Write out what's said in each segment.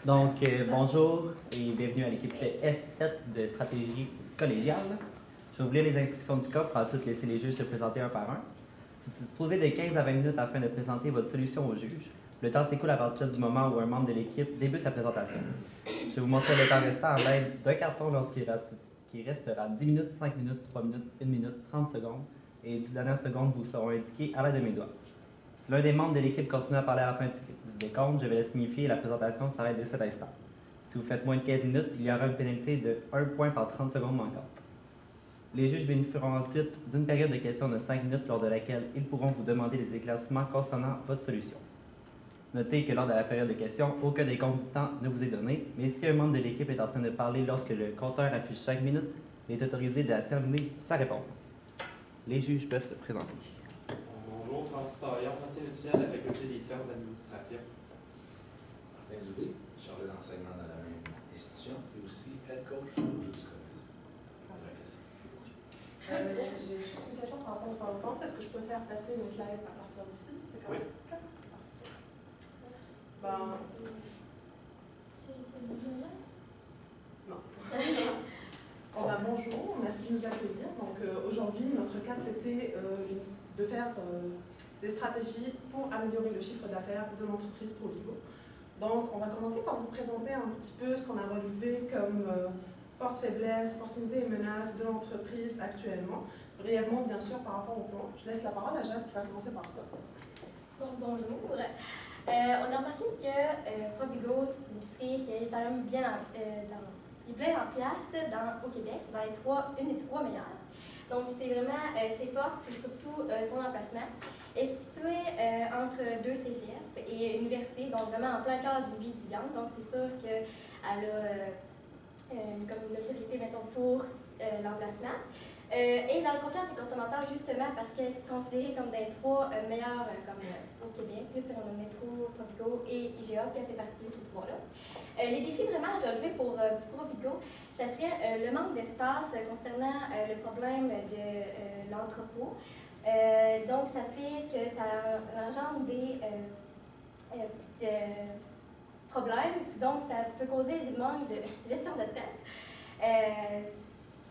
Bonjour et bienvenue à l'équipe S7 de stratégie collégiale. Je vais vous lire les instructions du COP pour ensuite laisser les juges se présenter un par un. Vous disposez de 15 à 20 minutes afin de présenter votre solution au juge. Le temps s'écoule à partir du moment où un membre de l'équipe débute la présentation. Je vais vous montrer le temps restant à l'aide d'un carton lorsqu'il restera 10 minutes, 5 minutes, 3 minutes, 1 minute, 30 secondes et 10 dernières secondes vous seront indiquées à l'aide de mes doigts. Si l'un des membres de l'équipe continue à parler à la fin du décompte, je vais le signifier et la présentation s'arrête dès cet instant. Si vous faites moins de 15 minutes, il y aura une pénalité de 1 point par 30 secondes manquantes. Les juges bénéficieront ensuite d'une période de questions de 5 minutes lors de laquelle ils pourront vous demander des éclaircissements concernant votre solution. Notez que lors de la période de questions, aucun décompte du temps ne vous est donné, mais si un membre de l'équipe est en train de parler lorsque le compteur affiche 5 minutes, il est autorisé à terminer sa réponse. Les juges peuvent se présenter. Bonjour, Francis Taillon, ancien étudiant de la Faculté des sciences d'administration. Martin Dubé, chargé d'enseignement dans la même institution, et aussi head coach au jeu du collège. J'ai juste une question par rapport au PowerPoint. Est-ce que je peux faire passer mes slides à partir d'ici? C'est correct? Oui. Ben... Non. Bonjour, merci de nous accueillir. Donc aujourd'hui, notre cas, c'était de faire des stratégies pour améliorer le chiffre d'affaires de l'entreprise Provigo. Donc, on va commencer par vous présenter un petit peu ce qu'on a relevé comme force, faiblesse, opportunités et menaces de l'entreprise actuellement. Brièvement, bien sûr, par rapport au plan. Je laisse la parole à Jade qui va commencer par ça. Bonjour. On a remarqué que Provigo, c'est une épicerie qui est quand même bien en place au Québec. C'est dans une des trois meilleures. Donc, c'est vraiment ses forces, c'est surtout son emplacement. Elle est située entre deux cégep et université, donc vraiment en plein cœur d'une vie étudiante. Donc, c'est sûr qu'elle a une autorité, mettons, pour l'emplacement. Et dans la confiance des consommateurs, justement, parce qu'elle est considérée comme des trois meilleures au Québec. Là, on a Métro, Provigo et IGA, puis elle fait partie de ces trois-là. Les défis vraiment à relever pour Provigo, ça serait le manque d'espace concernant le problème de l'entrepôt. Donc, ça fait que ça engendre des petits problèmes. Donc, ça peut causer du manque de gestion de temps.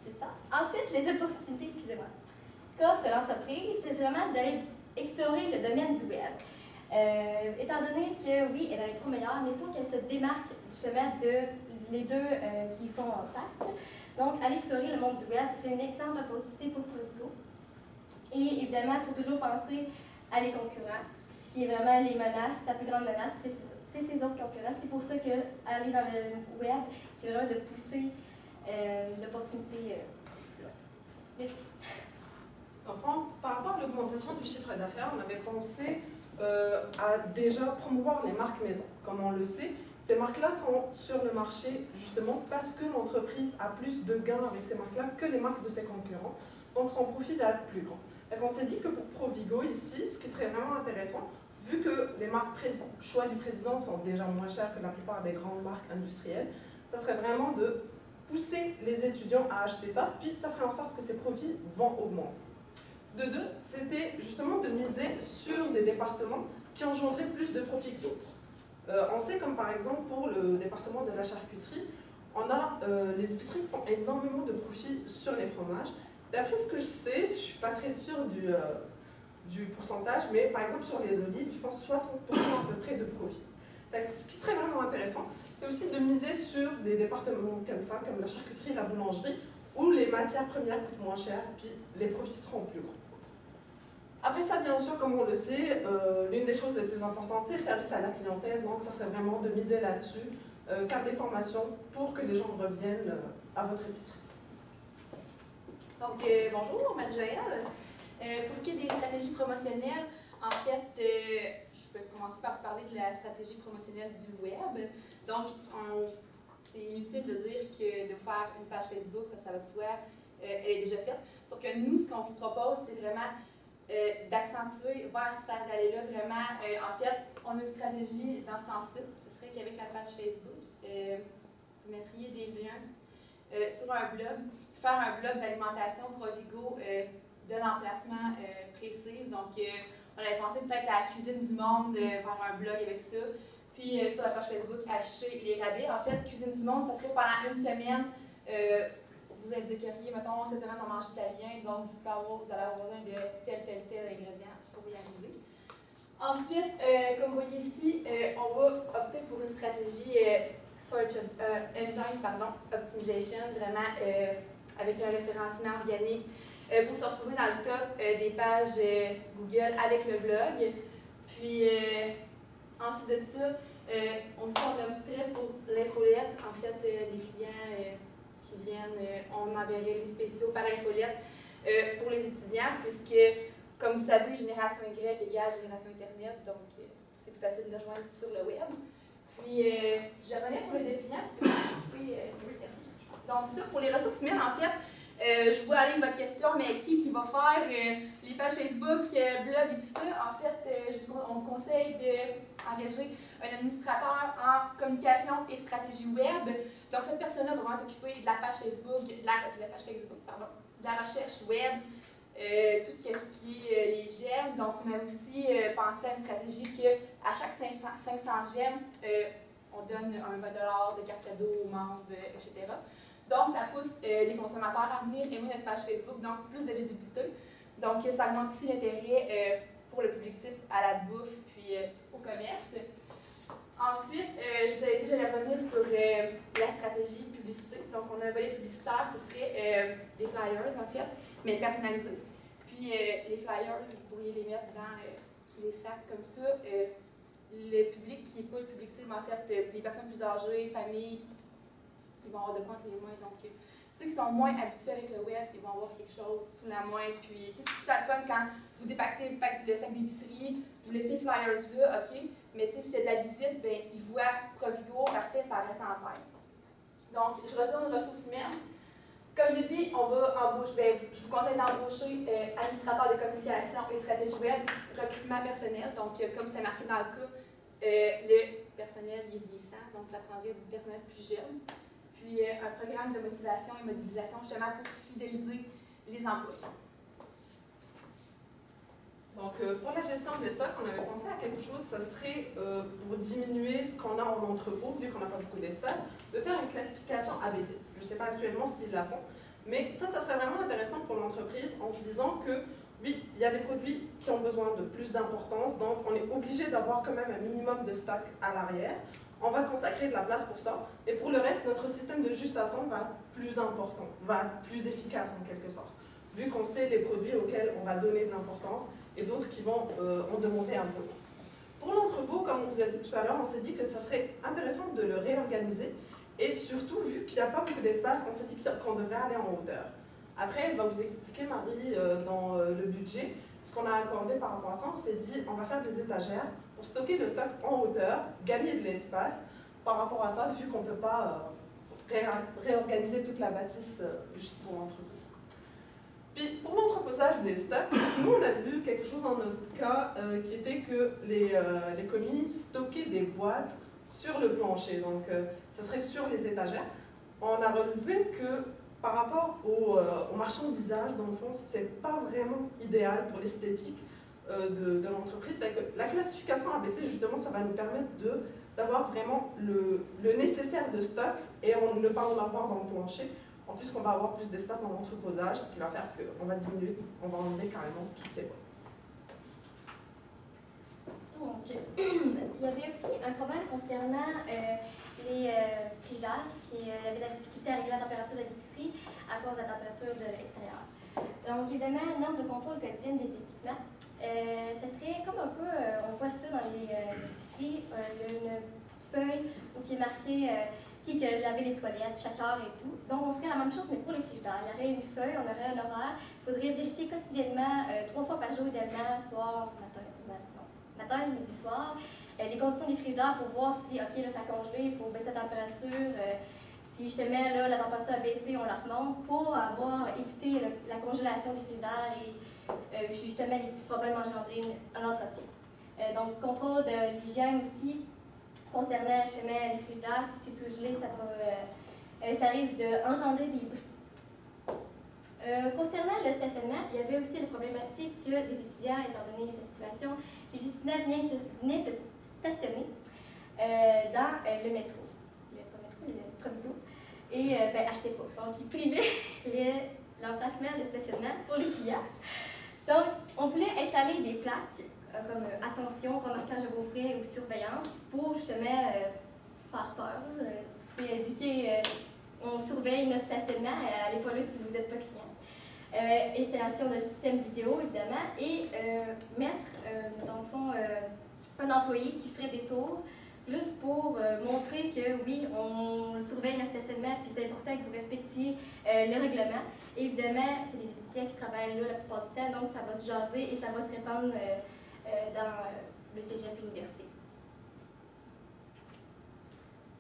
C'est ça. Ensuite, les opportunités, excusez-moi, qu'offre l'entreprise, c'est vraiment d'aller explorer le domaine du web. Étant donné que, oui, elle a les trois meilleures, mais il faut qu'elle se démarque justement les deux qui font en face. Donc, aller explorer le monde du web, ce serait une excellente opportunité pour Provigo. Et évidemment, il faut toujours penser à les concurrents, ce qui est vraiment les menaces, la plus grande menace, c'est ces autres concurrents. C'est pour ça qu'aller dans le web, c'est vraiment de pousser l'opportunité. Merci. Enfin, par rapport à l'augmentation du chiffre d'affaires, on avait pensé à déjà promouvoir les marques maison. Comme on le sait, ces marques-là sont sur le marché justement parce que l'entreprise a plus de gains avec ces marques-là que les marques de ses concurrents. Donc son profit va être plus grand. Donc on s'est dit que pour Provigo ici, ce qui serait vraiment intéressant, vu que les marques choix du président sont déjà moins chères que la plupart des grandes marques industrielles, ça serait vraiment de pousser les étudiants à acheter ça, puis ça ferait en sorte que ces profits vont augmenter. De deux, c'était justement de miser sur des départements qui engendraient plus de profits que d'autres. On sait comme par exemple pour le département de la charcuterie, on a les épiceries qui font énormément de profits sur les fromages. D'après ce que je sais, je ne suis pas très sûre du pourcentage, mais par exemple sur les olives, ils font 60% à peu près de profit. Donc, ce qui serait vraiment intéressant, c'est aussi de miser sur des départements comme ça, comme la charcuterie, la boulangerie, où les matières premières coûtent moins cher, puis les profits seront plus grands. Après ça, bien sûr, comme on le sait, l'une des choses les plus importantes, c'est le service à la clientèle, donc ça serait vraiment de miser là-dessus, faire des formations pour que les gens reviennent à votre épicerie. Donc, bonjour, Marie-Joëlle. Pour ce qui est des stratégies promotionnelles, en fait, je peux commencer par vous parler de la stratégie promotionnelle du web. Donc, c'est inutile de dire que de vous faire une page Facebook, parce que ça va de soi, elle est déjà faite. Sauf que nous, ce qu'on vous propose, c'est vraiment d'accentuer vers cette d'aller-là. Vraiment, en fait, on a une stratégie dans ce sens-là. Ce serait qu'avec la page Facebook, vous mettriez des liens sur un blog, faire un blog d'alimentation Provigo de l'emplacement précis. Donc, on avait pensé peut-être à la cuisine du monde, faire un blog avec ça. Puis sur la page Facebook, afficher les rabais. En fait, Cuisine du Monde, ça serait pendant une semaine. Vous indiqueriez, mettons, cette semaine on mange italien, donc vous allez avoir besoin de tel ingrédient pour y arriver. Ensuite, comme vous voyez ici, on va opter pour une stratégie Search Engine Optimization, vraiment avec un référencement organique pour se retrouver dans le top des pages Google avec le blog. Puis ensuite de ça, aussi on opterait pour l'infolette. En fait, les clients qui viennent, on enverrait les spéciaux par infolette pour les étudiants, puisque, comme vous savez, Génération Y égale Génération Internet, donc c'est plus facile de rejoindre sur le web. Puis, je revenais sur les dépliants, parce que oui, merci. Donc, ça, pour les ressources humaines, en fait, je vois aller votre question, mais qui va faire les pages Facebook, blog et tout ça? En fait, on vous conseille d'engager un administrateur en communication et stratégie web. Donc, cette personne-là va vraiment s'occuper de la page Facebook, de la recherche web, tout ce qui est les gemmes. Donc, on a aussi pensé à une stratégie qu'à chaque 500 gemmes, on donne un 20 $ de carte cadeau aux membres, etc. Donc, ça pousse les consommateurs à venir aimer notre page Facebook, donc plus de visibilité. Donc, ça augmente aussi l'intérêt pour le public type à la bouffe puis au commerce. Ensuite, je vous avais dit que j'allais revenir sur la stratégie publicité. Donc, on a un volet publicitaire, ce serait des flyers, en fait, mais personnalisés. Puis, les flyers, vous pourriez les mettre dans les sacs comme ça. Le public qui n'est pas le public cible, en fait, les personnes plus âgées, familles, ils vont avoir de quoi entre les mains. Donc, ceux qui sont moins habitués avec le web, ils vont avoir quelque chose sous la main. Puis, c'est tout à le fun quand vous dépactez le sac d'épicerie, vous laissez les flyers là, OK, mais s'il y a de la visite, ben, ils voient Provigo, parfait, ça reste en tête. Donc, je retourne aux ressources humaines. Comme j'ai dit, on va embaucher, je vous conseille d'embaucher administrateur de communication et stratégie web, recrutement personnel. Donc, comme c'est marqué dans le cas, le personnel il est vieillissant, donc ça prendrait du personnel plus jeune. Puis, un programme de motivation et mobilisation justement pour fidéliser les employés. Donc, pour la gestion des stocks, on avait pensé à quelque chose, ça serait pour diminuer ce qu'on a en entrepôt, vu qu'on n'a pas beaucoup d'espace, de faire une classification ABC. Je ne sais pas actuellement s'ils la font, mais ça serait vraiment intéressant pour l'entreprise en se disant que, oui, il y a des produits qui ont besoin de plus d'importance, donc on est obligé d'avoir quand même un minimum de stock à l'arrière. On va consacrer de la place pour ça, et pour le reste, notre système de juste à temps va être plus important, va être plus efficace en quelque sorte, vu qu'on sait les produits auxquels on va donner de l'importance, et d'autres qui vont en demander un peu moins. Pour l'entrepôt, comme on vous a dit tout à l'heure, on s'est dit que ça serait intéressant de le réorganiser, et surtout, vu qu'il n'y a pas beaucoup d'espace, on s'est dit qu'on devrait aller en hauteur. Après, elle va vous expliquer, Marie, dans le budget, ce qu'on a accordé par rapport à ça. On s'est dit, on va faire des étagères pour stocker le stock en hauteur, gagner de l'espace par rapport à ça, vu qu'on ne peut pas réorganiser toute la bâtisse juste pour l'entrepôt. Puis, pour l'entreposage des stocks, nous, on a vu quelque chose dans notre cas qui était que les commis stockaient des boîtes sur le plancher. Donc, ça serait sur les étagères. On a relevé que par rapport au marchandisage, dans le fond, c'est pas vraiment idéal pour l'esthétique de l'entreprise. La classification ABC, justement, ça va nous permettre d'avoir vraiment le nécessaire de stock et ne pas en avoir dans le plancher. En plus, qu'on va avoir plus d'espace dans l'entreposage, ce qui va faire qu'on va diminuer, on va enlever carrément toutes ces boîtes. Donc, il y avait aussi un problème concernant les frigidaires, qui il y avait de la difficulté à régler la température de l'épicerie à cause de la température de l'extérieur. Donc, évidemment, norme de contrôle quotidienne des équipements. Ça serait comme un peu, on voit ça dans les épiceries, il y a une petite feuille où qui est marqué qui a lavé les toilettes, chaque heure et tout. Donc, on ferait la même chose, mais pour les frigidaires. Il y aurait une feuille, on aurait un horaire. Il faudrait vérifier quotidiennement, 3 fois par jour idéalement, soir, matin, midi, soir, les conditions des frigidaires pour voir si, OK, là, ça a congelé, il faut baisser la température. Si justement, là, la température a baissé, on la remonte pour éviter la congélation des frigidaires et justement les petits problèmes engendrés à l'entretien. Donc, contrôle de l'hygiène aussi. Concernant justement les frigidaires, si c'est tout gelé, ça risque d'engendrer des bruits. Concernant le stationnement, il y avait aussi la problématique que des étudiants, étant donné cette situation, les étudiants venaient se stationner dans le métro. Le Provigo. Et achetez pas. Donc, ils privaient l'emplacement de stationnement pour les clients. Donc, on voulait installer des plaques comme attention, remarquage à vos frais ou surveillance pour justement faire peur et indiquer on surveille notre stationnement, allez pas là si vous n'êtes pas client. Installation de système vidéo, évidemment, et mettre, dans le fond, un employé qui ferait des tours juste pour montrer que oui, on surveille le stationnement, puis c'est important que vous respectiez le règlement. Et évidemment, c'est des étudiants qui travaillent là la plupart du temps, donc ça va se jaser et ça va se répandre dans le cégep et l'université.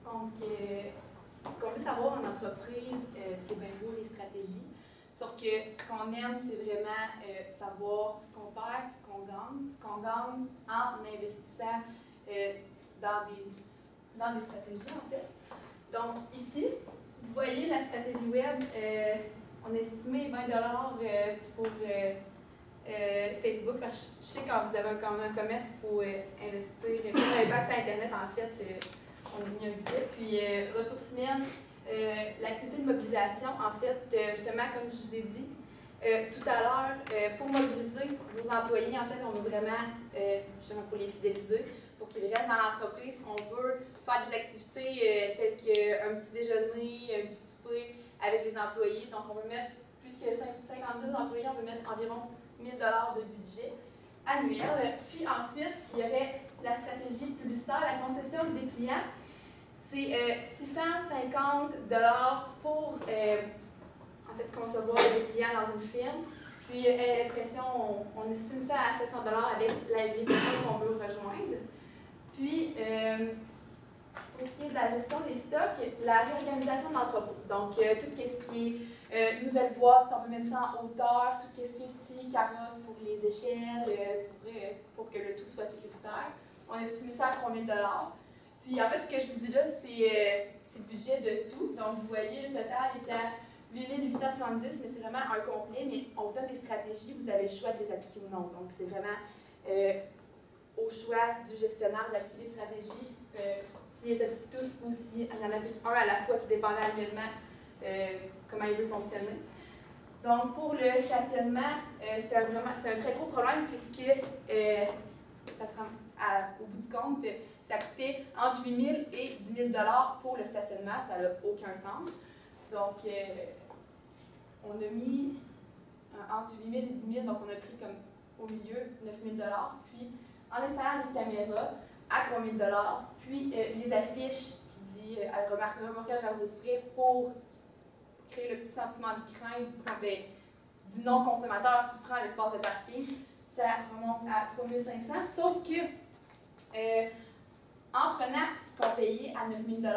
Donc, ce qu'on veut savoir en entreprise, c'est bien beau les stratégies. Sauf que ce qu'on aime, c'est vraiment savoir ce qu'on perd, ce qu'on gagne en investissant dans des stratégies, en fait. Donc, ici, vous voyez la stratégie web, on a estimé 20 $ pour Facebook. Parce que je sais quand vous avez un commerce pour investir, quand vous n'avez pas accès à Internet, en fait, on a mis un budget. Puis, ressources humaines, l'activité de mobilisation, en fait, justement, comme je vous ai dit tout à l'heure, pour mobiliser vos employés, en fait, on veut vraiment, justement, pour les fidéliser, pour qu'ils restent dans l'entreprise, on veut faire des activités telles qu'un petit déjeuner, un petit souper avec les employés. Donc, on veut mettre plus que 52 employés, on veut mettre environ 1 000 $ de budget annuel. Puis ensuite, il y aurait la stratégie publicitaire, la conception des clients. C'est 650 $ pour en fait, concevoir des clients dans une firme. Puis l'impression, on estime ça à 700 $ avec les personnes qu'on veut rejoindre. Puis, pour ce qui est de la gestion des stocks, la réorganisation de l'entrepôt. Donc, tout ce qui est nouvelle boîte, si on veut mettre ça en hauteur, tout ce qui est petit carrosse pour les échelles, pour que le tout soit sécuritaire. On a estimé ça à 3 000 $. Puis, en fait, ce que je vous dis là, c'est le budget de tout. Donc, vous voyez, le total est à 8 870, mais c'est vraiment un complet. Mais on vous donne des stratégies, vous avez le choix de les appliquer ou non. Donc, c'est vraiment au choix du gestionnaire d'appliquer les stratégies, s'il les applique tous ou s'il en applique un à la fois qui dépend annuellement comment il veut fonctionner. Donc, pour le stationnement, c'est un très gros problème puisque ça sera au bout du compte, ça coûtait entre 8 000 et 10 000 $ pour le stationnement, ça n'a aucun sens. Donc, on a mis entre 8 000 et 10 000, donc on a pris comme au milieu 9 000 $. Puis, en installant des caméras à 3 000 $, puis les affiches qui disent remarquage à vos frais pour créer le petit sentiment de crainte du non-consommateur qui prend l'espace de parking, ça remonte à 3 500. Sauf que, en prenant ce qu'on payait à 9 000 $,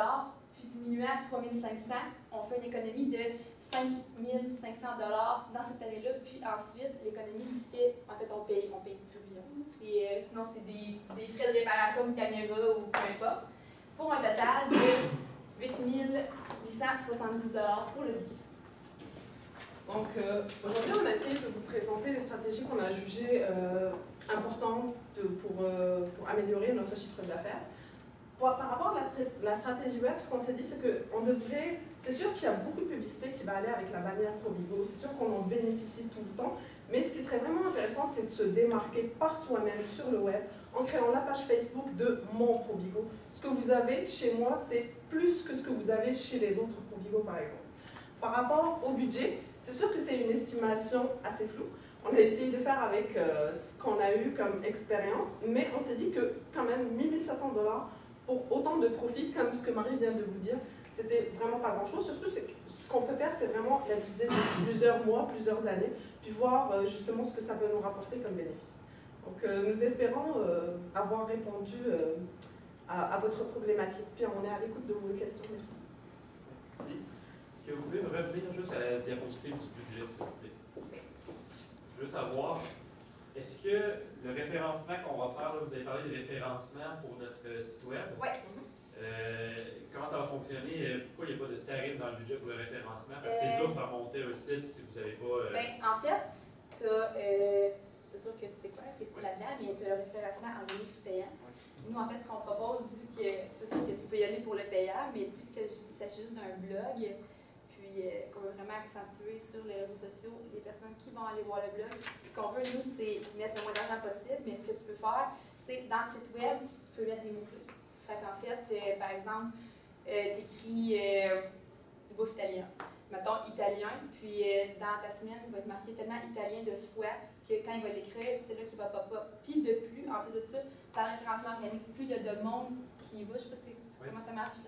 puis diminuant à 3 500, on fait une économie de 5 500 $ dans cette année-là. Puis ensuite, l'économie se fait, en fait, on paye plus rien. Sinon, c'est des frais de réparation de caméra ou peu importe, pour un total de 8 870 $ pour le budget. Donc, aujourd'hui, on a essayé de vous présenter les stratégies qu'on a jugées importantes pour améliorer notre chiffre d'affaires. Par rapport à la stratégie web, ce qu'on s'est dit, c'est qu'on devrait... C'est sûr qu'il y a beaucoup de publicité qui va aller avec la bannière Provigo, c'est sûr qu'on en bénéficie tout le temps, mais ce qui serait vraiment intéressant, c'est de se démarquer par soi-même sur le web en créant la page Facebook de Mon Provigo. Ce que vous avez chez moi, c'est plus que ce que vous avez chez les autres Provigo, par exemple. Par rapport au budget, c'est sûr que c'est une estimation assez floue. On a essayé de faire avec ce qu'on a eu comme expérience, mais on s'est dit que quand même 1 500 $ pour autant de profit, comme ce que Marie vient de vous dire, c'était vraiment pas grand-chose. Surtout, ce qu'on peut faire, c'est vraiment la diviser sur plusieurs mois, plusieurs années, puis voir justement ce que ça peut nous rapporter comme bénéfice. Donc, nous espérons avoir répondu à votre problématique, puis on est à l'écoute de vos questions. Merci. Est-ce que vous pouvez revenir juste à la diapositive du budget, s'il vous plaît? Je veux savoir, est-ce que le référencement qu'on va faire, là, vous avez parlé de référencement pour notre site web? Oui. Comment ça va fonctionner? Pourquoi il n'y a pas de tarif dans le budget pour le référencement? Parce que c'est dur de faire monter un site si vous n'avez pas... En fait, c'est sûr que tu sais quoi, c'est là-dedans, mais tu as le référencement en ligne tout payant. Nous, en fait, ce qu'on propose, vu que peux y aller pour le payant, mais plus qu'il s'agit juste d'un blog, puis qu'on veut vraiment accentuer sur les réseaux sociaux les personnes qui vont aller voir le blog. Ce qu'on veut, nous, c'est mettre le moins d'argent possible, mais ce que tu peux faire, c'est dans le site web, tu peux mettre des mots-clés. Fait qu'en fait, par exemple, tu écris bouffe italien. Mettons italien, puis dans ta semaine, il va être marqué tellement italien de fois que quand il va l'écrire, c'est là qu'il va pop-up. Puis de plus, en plus de ça, dans le référencement organique, plus il y a de monde qui y va, je ne sais pas comment ça marche,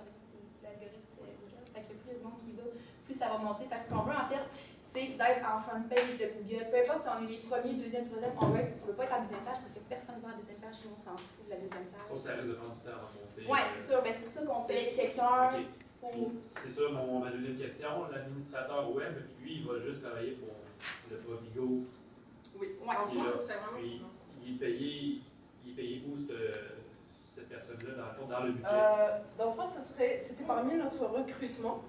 l'algorithme Google, fait que plus il y a de monde qui y va, plus ça va monter. Fait que ce qu'on veut en fait, c'est d'être en front page de Google. Peu importe si on est les premiers, deuxième, troisième, on ne veut pas être en deuxième page parce que personne ne va en deuxième page, sinon on s'en fout de la deuxième page. Ça risque de prendre du temps à remonter. Oui, c'est sûr. Ben, c'est pour ça qu'on paye quelqu'un. Okay. C'est ça, ma deuxième question. L'administrateur web, lui, il va juste travailler pour le Provigo. Oui, Alors, ça, ce serait vraiment. Puis, il est payé où cette personne-là, dans le fond, dans le budget? Dans le fond, c'était parmi notre recrutement.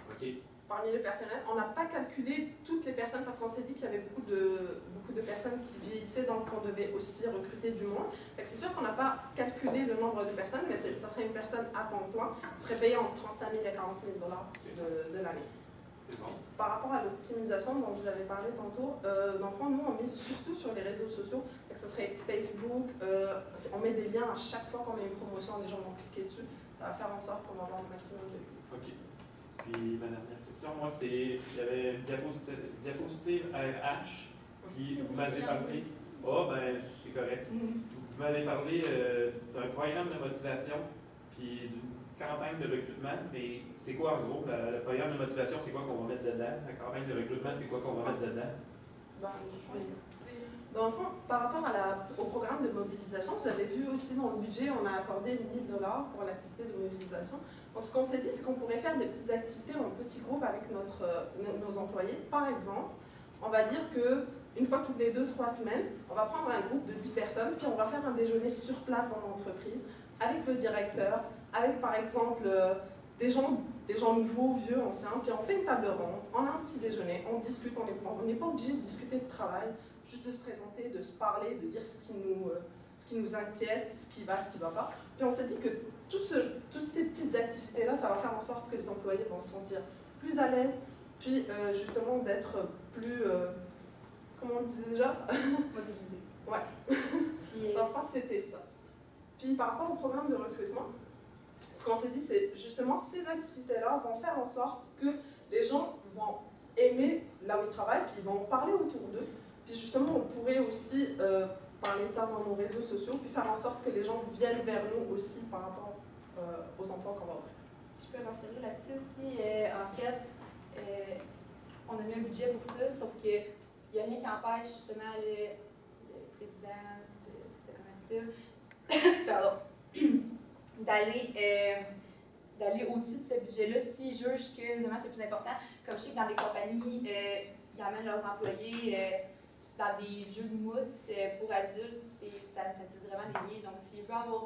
OK. Parmi le personnel. On n'a pas calculé toutes les personnes parce qu'on s'est dit qu'il y avait beaucoup de personnes qui vieillissaient, donc on devait aussi recruter du monde. C'est sûr qu'on n'a pas calculé le nombre de personnes, mais ça serait une personne à temps plein, qui serait payée entre 35 000 et 40 000 $ de l'année. Bon. Par rapport à l'optimisation dont vous avez parlé tantôt, dans le fond, nous, on mise surtout sur les réseaux sociaux. Ce serait Facebook, on met des liens à chaque fois qu'on met une promotion, les gens vont cliquer dessus. Ça va faire en sorte qu'on va avoir le maximum de clics. OK. C'est ma dernière question. Moi, il y avait une diapositive RH, puis vous m'avez parlé. C'est correct. Vous m'avez parlé d'un programme de motivation, puis d'une campagne de recrutement, mais c'est quoi en gros le programme de motivation, c'est quoi qu'on va mettre dedans? La campagne de recrutement, c'est quoi qu'on va mettre dedans? Dans le fond, par rapport au programme de mobilisation, vous avez vu aussi dans le budget, on a accordé 1 000 $ pour l'activité de mobilisation. Donc ce qu'on s'est dit, c'est qu'on pourrait faire des petites activités en petits groupes avec nos employés. Par exemple, on va dire qu'une fois toutes les 2-3 semaines, on va prendre un groupe de 10 personnes, puis on va faire un déjeuner sur place dans l'entreprise, avec le directeur, avec par exemple des gens nouveaux, vieux, anciens, puis on fait une table ronde, on a un petit déjeuner, on discute, on n'est pas obligé de discuter de travail, juste de se présenter, de se parler, de dire ce qui nous inquiète, ce qui va pas. Puis on s'est dit que toutes ces petites activités-là, ça va faire en sorte que les employés vont se sentir plus à l'aise, puis justement d'être plus, comment on disait déjà? Mobilisé. Ouais. En France, c'était ça. Puis par rapport au programme de recrutement, ce qu'on s'est dit, c'est justement ces activités-là vont faire en sorte que les gens vont aimer là où ils travaillent, puis ils vont parler autour d'eux. Puis justement, on pourrait aussi parler de ça dans nos réseaux sociaux, puis faire en sorte que les gens viennent vers nous aussi par rapport aux emplois qu'on va offrir. Si je peux renseigner là-dessus aussi, en fait, on a mis un budget pour ça, sauf qu'il n'y a rien qui empêche justement le président de ce commerce-là d'aller au-dessus de ce budget-là s'ils jugent que vraiment c'est plus important. Comme je sais que dans des compagnies, ils amènent leurs employés dans des jeux de mousse pour adultes, ça utilise vraiment les liens. Donc, s'ils veulent avoir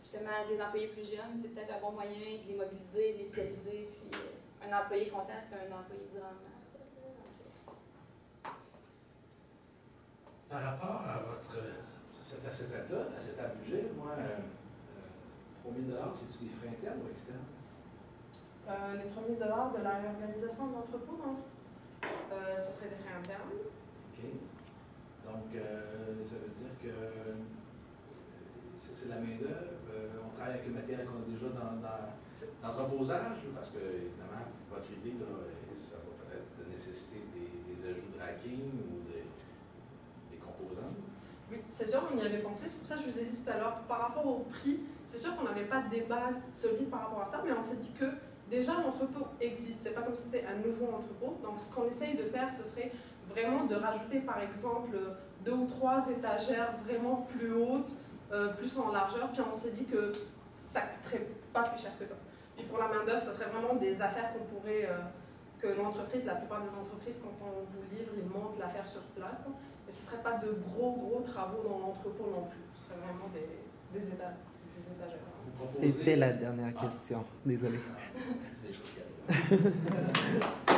justement des employés plus jeunes, c'est peut-être un bon moyen de les mobiliser, de les fidéliser. Puis un employé content, c'est un employé du rendement. Par rapport à cet état budget, moi, 3 000 $, c'est-tu des frais internes ou externes? Les 3 000 $ de la réorganisation de l'entrepôt, ce serait des frais internes. OK. Donc, ça veut dire que c'est de la main-d'œuvre. On travaille avec le matériel qu'on a déjà dans l'entreposage, parce que, évidemment, votre idée, là, ça va peut-être nécessiter des ajouts de racking ou des composants. Oui, c'est sûr, on y avait pensé. C'est pour ça que je vous ai dit tout à l'heure, par rapport au prix, c'est sûr qu'on n'avait pas des bases solides par rapport à ça, mais on s'est dit que déjà l'entrepôt existe. C'est pas comme si c'était un nouveau entrepôt. Donc, ce qu'on essaye de faire, ce serait vraiment de rajouter, par exemple, 2 ou 3 étagères vraiment plus hautes, plus en largeur. Puis on s'est dit que ça ne coûterait pas plus cher que ça. Puis pour la main-d'œuvre, ce serait vraiment des affaires qu'on pourrait, que l'entreprise, la plupart des entreprises, quand on vous livre, ils montent l'affaire sur place. Mais ce ne serait pas de gros travaux dans l'entrepôt non plus. Ce serait vraiment des étagères. C'était la dernière question. Désolé. C'est des choses qui arrivent.